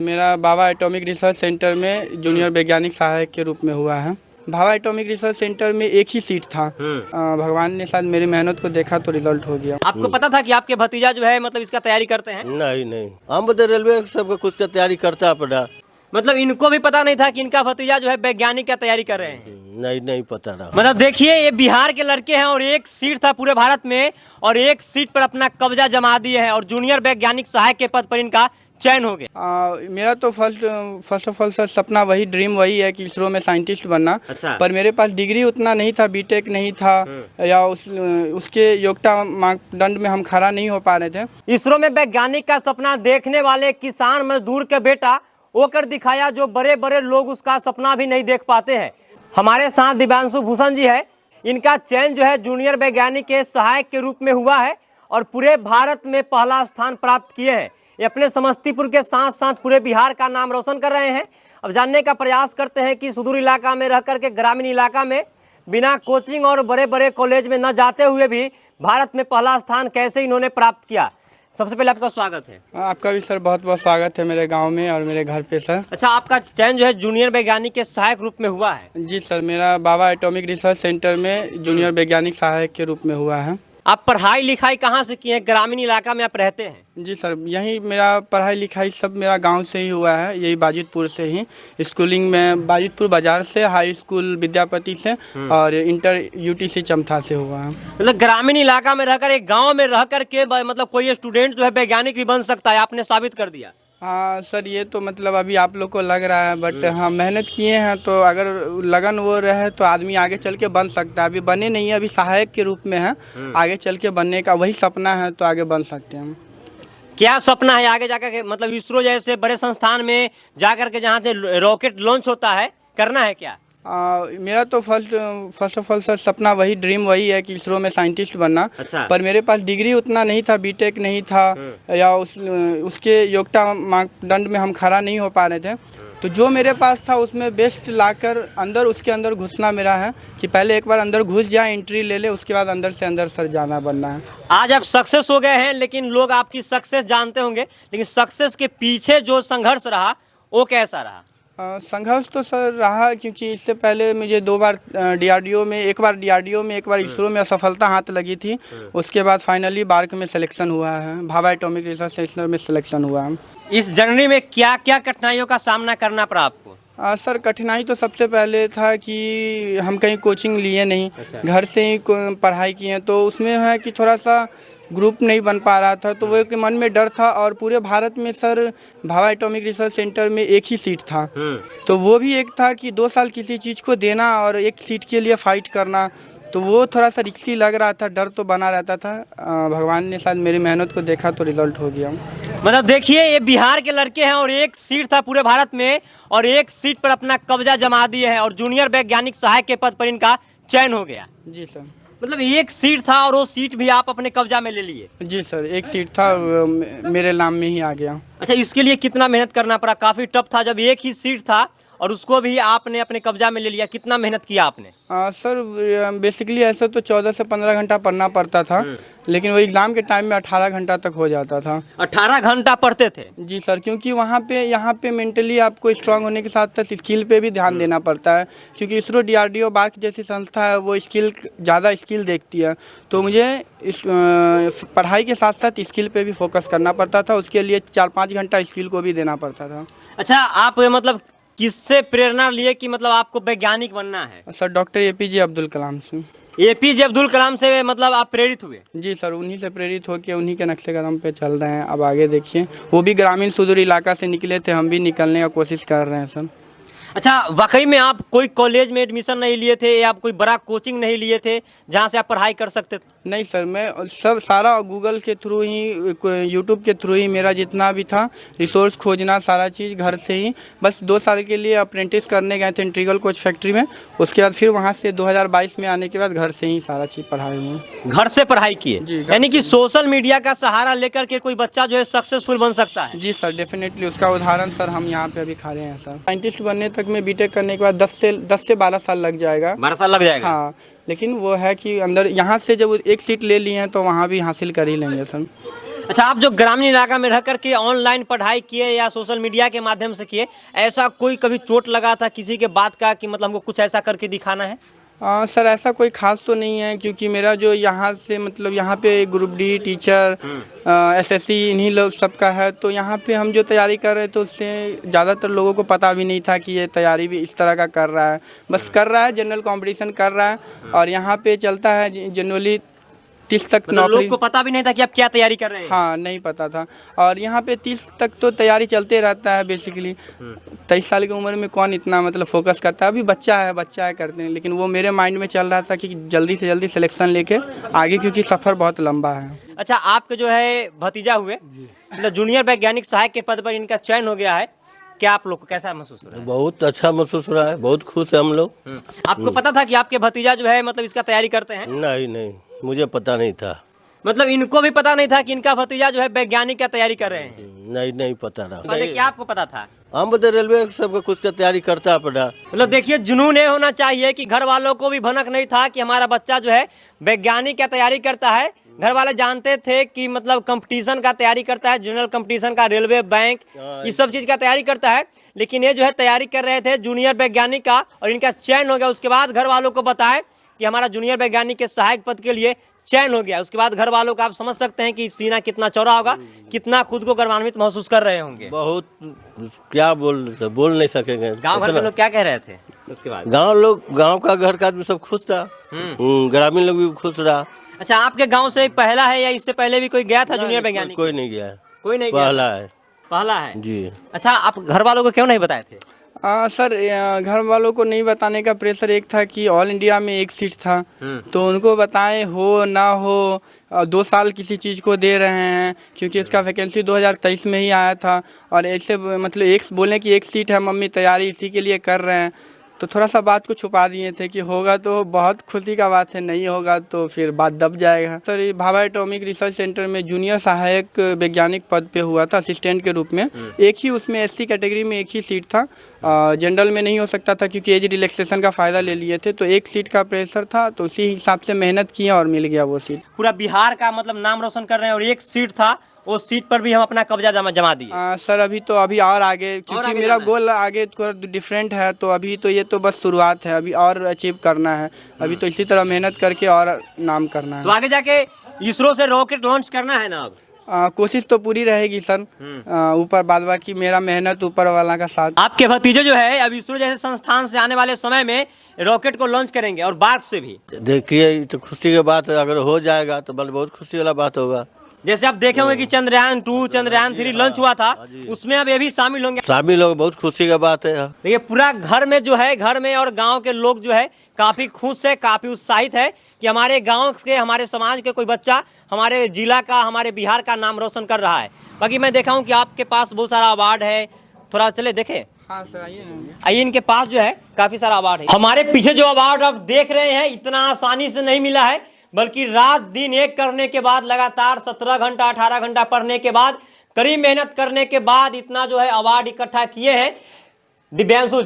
मेरा Bhabha atomic research centre में junior वैज्ञानिक सहायक के रूप में हुआ है। भाभा एटॉमिक रिसर्च सेंटर में एक ही सीट था। भगवान ने शायद मेरी मेहनत को देखा तो रिजल्ट हो गया। आपको पता था कि आपके भतीजा जो है मतलब इसका तैयारी करते हैं? नहीं हम तो रेलवे सबका कुछ का तैयारी करता पड़ा। मतलब इनको भी पता नहीं था कि इनका भतीजा जो है वैज्ञानिक का तैयारी कर रहे हैं? नहीं पता रहा। मतलब देखिए, ये बिहार के लड़के हैं और एक सीट था पूरे भारत में और एक सीट पर अपना कब्जा जमा दिए हैं और जूनियर वैज्ञानिक सहायक के पद पर इनका चयन हो गया। मेरा तो फर्स्ट ऑफ ऑल सर सपना ड्रीम वही है कि इसरो में साइंटिस्ट बनना। अच्छा। पर मेरे पास डिग्री उतना नहीं था, बीटेक नहीं था या उसके योग्यता मानदंड में हम खड़ा नहीं हो पा रहे थे। इसरो में वैज्ञानिक का सपना देखने वाले किसान मजदूर के बेटा वो कर दिखाया जो बड़े बड़े लोग उसका सपना भी नहीं देख पाते हैं। हमारे साथ दिव्यांशु भूषण जी है। इनका चयन जो है जूनियर वैज्ञानिक के सहायक के रूप में हुआ है और पूरे भारत में पहला स्थान प्राप्त किए हैं। ये अपने समस्तीपुर के साथ साथ पूरे बिहार का नाम रोशन कर रहे हैं। अब जानने का प्रयास करते हैं कि सुदूर इलाका में रह करके ग्रामीण इलाका में बिना कोचिंग और बड़े बड़े कॉलेज में न जाते हुए भी भारत में पहला स्थान कैसे इन्होंने प्राप्त किया। सबसे पहले आपका स्वागत है। आपका भी सर बहुत बहुत स्वागत है मेरे गांव में और मेरे घर पे सर। अच्छा, आपका चयन जो है जूनियर वैज्ञानिक के सहायक रूप में हुआ है? जी सर, मेरा भाभा एटॉमिक रिसर्च सेंटर में जूनियर वैज्ञानिक सहायक के रूप में हुआ है। आप पढ़ाई लिखाई कहाँ से किए हैं? ग्रामीण इलाका में आप रहते हैं? जी सर, यही मेरा पढ़ाई लिखाई सब मेरा गांव से ही हुआ है, यही बाजितपुर से ही। स्कूलिंग में बाजितपुर बाजार से, हाई स्कूल विद्यापति से और इंटर यूटीसी चमथा से हुआ है। मतलब ग्रामीण इलाका में रहकर, एक गांव में रह कर के मतलब कोई स्टूडेंट जो है वैज्ञानिक भी बन सकता है, आपने साबित कर दिया। हाँ सर, ये तो मतलब अभी आप लोग को लग रहा है, बट हाँ मेहनत किए हैं तो अगर लगन वो रहे तो आदमी आगे चल के बन सकता है। अभी बने नहीं है, अभी सहायक के रूप में है। आगे चल के बनने का वही सपना है तो आगे बन सकते हैं हम। क्या सपना है आगे जाकर के? मतलब इसरो जैसे बड़े संस्थान में जाकर के जहाँ से रॉकेट लॉन्च होता है, करना है क्या? मेरा तो फर्स्ट ऑफ ऑल सर सपना ड्रीम वही है कि इसरो में साइंटिस्ट बनना। अच्छा। पर मेरे पास डिग्री उतना नहीं था, बीटेक नहीं था या उसके योग्यता मानदंड में हम खड़ा नहीं हो पा रहे थे। तो जो मेरे पास था उसमें बेस्ट लाकर उसके अंदर घुसना मेरा है कि पहले एक बार अंदर घुस जाए, एंट्री ले ले, उसके बाद अंदर से अंदर सर जाना बनना है। आज आप सक्सेस हो गए हैं, लेकिन लोग आपकी सक्सेस जानते होंगे, लेकिन सक्सेस के पीछे जो संघर्ष रहा वो कैसा रहा? संघर्ष तो सर रहा, क्योंकि इससे पहले मुझे दो बार डीआरडीओ में, एक बार इसरो में असफलता हाथ लगी थी। उसके बाद फाइनली बार्क में सिलेक्शन हुआ है, भाभा एटॉमिक रिसर्च सेंटर में सिलेक्शन हुआ है। इस जर्नी में क्या क्या कठिनाइयों का सामना करना पड़ा आपको? सर कठिनाई तो सबसे पहले था कि हम कहीं कोचिंग लिए नहीं। अच्छा। घर से ही पढ़ाई किए, तो उसमें है कि थोड़ा सा ग्रुप नहीं बन पा रहा था, तो वो के मन में डर था। और पूरे भारत में sir Bhabha atomic research centre में एक ही सीट था, तो वो भी एक था कि 2 साल किसी चीज़ को देना और एक सीट के लिए फाइट करना, तो वो थोड़ा सा रिस्की लग रहा था, डर तो बना रहता था। भगवान ने शायद मेरी मेहनत को देखा तो रिजल्ट हो गया। मतलब देखिए, ये बिहार के लड़के हैं और एक सीट था पूरे भारत में और एक सीट पर अपना कब्जा जमा दिए हैं और जूनियर वैज्ञानिक सहायक के पद पर इनका चयन हो गया। जी सर। मतलब एक सीट था और वो सीट भी आप अपने कब्जा में ले लिए? जी सर, एक सीट था, मेरे नाम में ही आ गया। अच्छा, इसके लिए कितना मेहनत करना पड़ा? काफ़ी टफ था जब एक ही सीट था और उसको भी आपने अपने कब्जा में ले लिया। कितना मेहनत किया आपने? सर बेसिकली ऐसा तो 14 से 15 घंटा पढ़ना पड़ता था, लेकिन वो एग्ज़ाम के टाइम में 18 घंटा तक हो जाता था। 18 घंटा पढ़ते थे? जी सर, क्योंकि यहाँ पे मेंटली आपको स्ट्रांग होने के साथ साथ स्किल पे भी ध्यान देना पड़ता है, क्योंकि इसरो डीआरडीओ बार्क जैसी संस्था है, वो ज़्यादा स्किल देखती है। तो मुझे पढ़ाई के साथ साथ स्किल पे भी फोकस करना पड़ता था। उसके लिए 4-5 घंटा स्किल को भी देना पड़ता था। अच्छा, आप मतलब किससे प्रेरणा लिए कि मतलब आपको वैज्ञानिक बनना है? Sir doctor APJ Abdul Kalam से। एपीजे अब्दुल कलाम से मतलब आप प्रेरित हुए? जी सर, उन्हीं से प्रेरित होकर उन्हीं के नक्शे कदम पे चल रहे हैं। अब आगे देखिए, वो भी ग्रामीण सुदूर इलाका से निकले थे, हम भी निकलने का कोशिश कर रहे हैं सर। अच्छा, वाकई में आप कोई कॉलेज में एडमिशन नहीं लिए थे या आप कोई बड़ा कोचिंग नहीं लिए थे जहाँ से आप पढ़ाई कर सकते थे? नहीं सर, मैं सारा गूगल के थ्रू ही, यूट्यूब के थ्रू ही मेरा जितना भी था रिसोर्स खोजना, सारा चीज़ घर से ही। बस 2 साल के लिए अप्रेंटिस करने गए थे इंटीग्रल कोच फैक्ट्री में। उसके बाद फिर वहाँ से 2022 में आने के बाद घर से ही सारा चीज़ पढ़ाई हुई। घर से पढ़ाई किए? जी। यानी कि सोशल मीडिया का सहारा लेकर के कोई बच्चा जो है सक्सेसफुल बन सकता है? जी सर, डेफिनेटली उसका उदाहरण सर हम यहाँ पे अभी खा रहे हैं सर। साइंटिस्ट बनने तक में बीटेक करने के बाद 10 से 12 साल लग जाएगा। 12 साल लग जाएगा? हाँ, लेकिन वो है कि अंदर यहाँ से जब एक सीट ले लिए हैं तो वहाँ भी हासिल कर ही लेंगे सर। अच्छा, आप जो ग्रामीण इलाका में रह करके ऑनलाइन पढ़ाई किए या सोशल मीडिया के माध्यम से किए, ऐसा कोई कभी चोट लगा था किसी के बात का कि मतलब हमको कुछ ऐसा करके दिखाना है? सर ऐसा कोई खास तो नहीं है, क्योंकि मेरा जो यहाँ से मतलब यहाँ पे ग्रुप डी टीचर एसएससी इन्हीं लोग सबका है, तो यहाँ पे हम जो तैयारी कर रहे थे उससे ज़्यादातर लोगों को पता भी नहीं था कि ये तैयारी भी इस तरह का कर रहा है। बस कर रहा है, जनरल कंपटीशन कर रहा है, और यहाँ पे चलता है जनरली 30 तक मतलब नौकरी। लोग को पता भी नहीं था कि आप क्या तैयारी कर रहे हैं। हाँ, नहीं पता था। और यहाँ पे 30 तक तो तैयारी चलते रहता है बेसिकली। 23 साल की उम्र में कौन इतना मतलब फोकस करता है, अभी बच्चा है करते हैं, लेकिन वो मेरे माइंड में चल रहा था कि जल्दी से जल्दी सिलेक्शन लेके आगे, क्योंकि सफ़र बहुत लंबा है। अच्छा, आपके जो है भतीजा हुए, मतलब जूनियर वैज्ञानिक सहायक के पद पर इनका चयन हो गया है, क्या आप लोग को कैसा महसूस हो रहा है? बहुत अच्छा महसूस हो रहा है, बहुत खुश है हम लोग। आपको पता था कि आपके भतीजा जो है मतलब इसका तैयारी करते हैं? नहीं, मुझे पता नहीं था। मतलब इनको भी पता नहीं था कि इनका भतीजा जो है वैज्ञानिक का तैयारी कर रहे हैं? नहीं पता रहा। पहले क्या आपको पता था? हम तो रेलवे सबका कुछ का तैयारी करता पड़ा। मतलब देखिए, जुनून ये होना चाहिए कि घर वालों को भी भनक नहीं था कि हमारा बच्चा जो है वैज्ञानिक का तैयारी करता है। घर वाले जानते थे कि मतलब कंपटीशन का तैयारी करता है, जनरल कंपटीशन का, रेलवे, बैंक, इस सब चीज का तैयारी करता है, लेकिन ये जो है तैयारी कर रहे थे जूनियर वैज्ञानिक का, और इनका चयन हो गया। उसके बाद घर वालों को बताए कि हमारा जूनियर वैज्ञानिक के सहायक पद के लिए चयन हो गया। उसके बाद घर वालों का आप समझ सकते हैं कि सीना कितना चौड़ा होगा, कितना खुद को गौरवान्वित महसूस कर रहे होंगे। बहुत क्या बोल नहीं सकेंगे। गांव भर के लोग क्या कह रहे थे उसके बाद? गांव का घर का आदमी सब खुश था, ग्रामीण लोग भी खुश रहा। अच्छा, आपके गांव से पहला है या इससे पहले भी कोई गया था जूनियर वैज्ञानिक? कोई नहीं गया है। कोई नहीं गया? पहला है जी। अच्छा, आप घर वालों को क्यों नहीं बताए थे? सर घर वालों को नहीं बताने का प्रेशर एक था कि ऑल इंडिया में एक सीट था, तो उनको बताएं हो ना हो 2 साल किसी चीज़ को दे रहे हैं, क्योंकि इसका वैकेंसी 2023 में ही आया था, और ऐसे मतलब एक बोलें कि एक सीट है मम्मी, तैयारी इसी के लिए कर रहे हैं, तो थोड़ा सा बात को छुपा दिए थे कि होगा तो बहुत खुशी का बात है, नहीं होगा तो फिर बात दब जाएगा। सर ये भाभा एटॉमिक रिसर्च सेंटर में जूनियर सहायक वैज्ञानिक पद पे हुआ था, असिस्टेंट के रूप में। एक ही उसमें एससी कैटेगरी में एक ही सीट था, जनरल में नहीं हो सकता था क्योंकि एज रिलैक्सेशन का फ़ायदा ले लिए थे, तो एक सीट का प्रेशर था, तो उसी हिसाब से मेहनत किया और मिल गया वो सीट। पूरा बिहार का मतलब नाम रोशन कर रहे हैं, और एक सीट था, उस सीट पर भी हम अपना कब्जा जमा दिए। सर अभी और आगे, क्योंकि मेरा गोल आगे थोड़ा डिफरेंट है, तो अभी तो ये तो बस शुरुआत है, अभी और अचीव करना है, अभी तो इसी तरह मेहनत करके और नाम करना है। तो आगे जाके इसरो से रॉकेट लॉन्च करना है ना? अब कोशिश तो पूरी रहेगी सर, ऊपर बाद बाकी मेरा मेहनत ऊपर वाला का साथ। आपके भतीजे जो है अब इसरो जैसे संस्थान से आने वाले समय में रॉकेट को लॉन्च करेंगे, और बार्क से भी। देखिए, तो खुशी की बात है, अगर हो जाएगा तो बहुत खुशी वाला बात होगा। जैसे आप देखे होंगे कि चंद्रयान 2, चंद्रयान 3 लॉन्च हुआ था, उसमें अब ये भी शामिल होंगे। शामिल होगा, बहुत खुशी की बात है। देखिए, पूरा घर में जो है, घर में और गांव के लोग जो है काफी खुश है, काफी उत्साहित है कि हमारे गांव के, हमारे समाज के कोई बच्चा हमारे जिला का, हमारे बिहार का नाम रोशन कर रहा है। बाकी मैं देखा हूँ कि आपके पास बहुत सारा अवार्ड है, थोड़ा चले देखे। हाँ सर, आइए। इनके पास जो है काफी सारा अवार्ड है। हमारे पीछे जो अवार्ड आप देख रहे हैं, इतना आसानी से नहीं मिला है, बल्कि रात दिन एक करने के बाद, लगातार 17 घंटा 18 घंटा पढ़ने के बाद, कड़ी मेहनत करने के बाद इतना जो है अवार्ड इकट्ठा किए हैं दिव्यांशु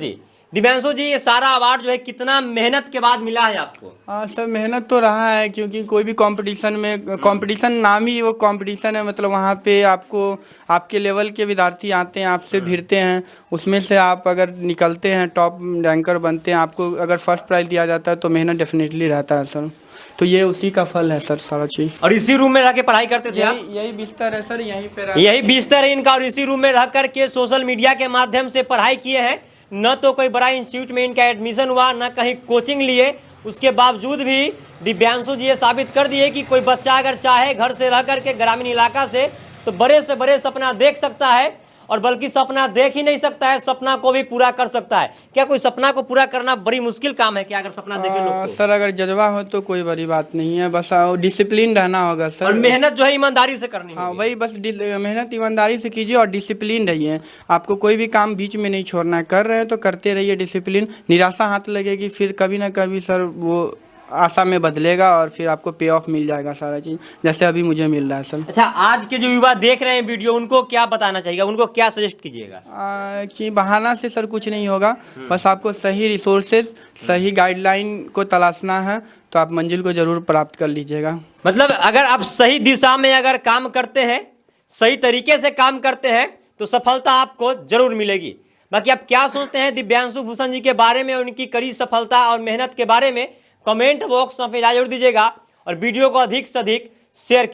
जी, ये सारा अवार्ड जो है कितना मेहनत के बाद मिला है आपको? सर मेहनत तो रहा है, क्योंकि कोई भी कंपटीशन में, कंपटीशन नाम ही वो कंपटीशन है, मतलब वहाँ पे आपको आपके लेवल के विद्यार्थी आते हैं, आपसे भिड़ते हैं, उसमें से आप अगर निकलते हैं, टॉप रैंकर बनते हैं, आपको अगर फर्स्ट प्राइज़ दिया जाता है तो मेहनत डेफिनेटली रहता है सर, तो ये उसी का फल है सर सारा चीज़। और इसी रूम में रह के पढ़ाई करते थे आप? यही बिस्तर है सर, यही बिस्तर है इनका, और इसी रूम में रह करके सोशल मीडिया के माध्यम से पढ़ाई किए हैं। न तो कोई बड़ा इंस्टीट्यूट में इनका एडमिशन हुआ, न कहीं कोचिंग लिए, उसके बावजूद भी दिव्यांशु जी ये साबित कर दिए कि कोई बच्चा अगर चाहे घर से रह करके, ग्रामीण इलाका से, तो बड़े से बड़े सपना देख सकता है, और बल्कि सपना देख ही नहीं सकता है, सपना को भी पूरा कर सकता है। क्या कोई सपना को पूरा करना बड़ी मुश्किल काम है क्या, अगर सपना देखे लोग? सर अगर जज्बा हो तो कोई बड़ी बात नहीं है, बस डिसिप्लिन रहना होगा सर, और मेहनत जो है ईमानदारी से करनी है। हाँ वही, बस मेहनत ईमानदारी से कीजिए और डिसिप्लिन रहिए। आपको कोई भी काम बीच में नहीं छोड़ना है, कर रहे हैं तो करते रहिए डिसिप्लिन। निराशा हाथ लगेगी फिर कभी ना कभी सर वो आशा में बदलेगा, और फिर आपको पे ऑफ मिल जाएगा सारा चीज़, जैसे अभी मुझे मिल रहा है सर। अच्छा, आज के जो युवा देख रहे हैं वीडियो, उनको क्या बताना चाहिए, उनको क्या सजेस्ट कीजिएगा? कि बहाना से सर कुछ नहीं होगा, बस आपको सही रिसोर्सेज, सही गाइडलाइन को तलाशना है, तो आप मंजिल को ज़रूर प्राप्त कर लीजिएगा। मतलब अगर आप सही दिशा में अगर काम करते हैं सही तरीके से काम करते हैं तो सफलता आपको जरूर मिलेगी। बाकी आप क्या सोचते हैं दिव्यांशु भूषण जी के बारे में, उनकी कड़ी सफलता और मेहनत के बारे में, कमेंट बॉक्स में राय जरूर दीजिएगा और वीडियो को अधिक से अधिक शेयर